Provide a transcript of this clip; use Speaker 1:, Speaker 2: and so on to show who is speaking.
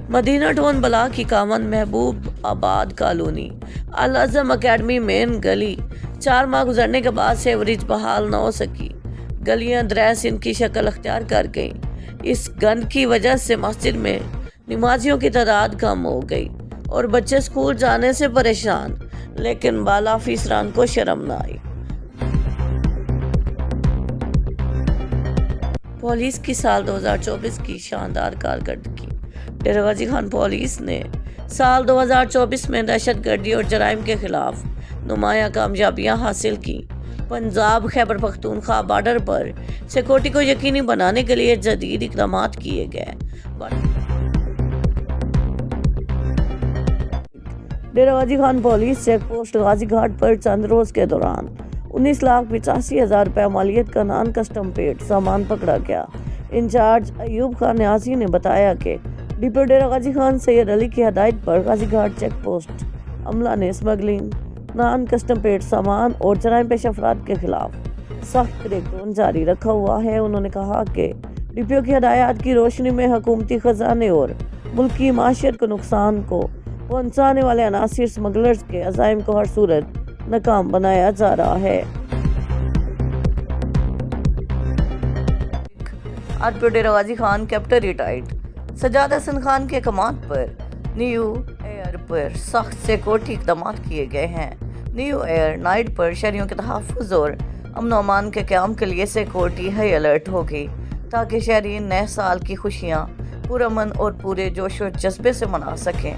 Speaker 1: مدینہ tone block کی common محبوب آباد کالونی العظم اکیڈمی مین گلی 4 ماہ گزرنے کے بعد سیوریج بحال نہ ہو سکی۔ گلیاں دریاسین کی شکل اختیار کر گئیں۔ اس گند کی وجہ سے مسجد میں نمازیوں کی تعداد کم ہو گئی اور بچے اسکول جانے سے پریشان، لیکن بالا افسران کو شرم نہ آئی۔ پولیس کی سال 2024 کی شاندار کارکردگی۔ ڈیرہ غازی خان پولیس نے سال 2024 میں دہشت گردی اور جرائم کے خلاف نمایاں کامیابیاں حاصل کی۔ پنجاب خیبر پختونخوا بارڈر پر سیکورٹی کو یقینی بنانے کے لیے جدید اقدامات کیے گئے۔ Dera Ghazi Khan police check post غازی گھاٹ پر چند روز کے دوران 19,85,000 روپے مالیت کا نان کسٹم پیڈ سامان پکڑا گیا۔ انچارج ایوب خان نیازی نے بتایا کہ ڈپو ڈیرہ غازی خان سید علی کی ہدایت پر غازی گھاٹ چیک پوسٹ عملہ نے اسمگلنگ، نان کسٹم پیڈ سامان اور جرائم پیشہ افراد کے خلاف سخت کریک ڈاؤن جاری رکھا ہوا ہے۔ انہوں نے کہا کہ ڈپو کی ہدایات کی روشنی میں حکومتی خزانے اور ملکی معیشت کو نقصان کو پہنچانے والے عناصر اسمگلرز کے عزائم کو ہر صورت ناکام بنایا جا رہا ہے۔ Depot Dera Ghazi Khan captain retired Sajjad حسن خان کے احکامات پر نیو ایئر پر سخت سیکورٹی اقدامات کیے گئے ہیں۔ نیو ایئر نائٹ پر شہریوں کے تحفظ اور امن و امان کے قیام کے لیے سیکورٹی ہائی الرٹ ہوگی تاکہ شہری نئے سال کی خوشیاں پرامن اور پورے جوش و جذبے سے منا سکیں۔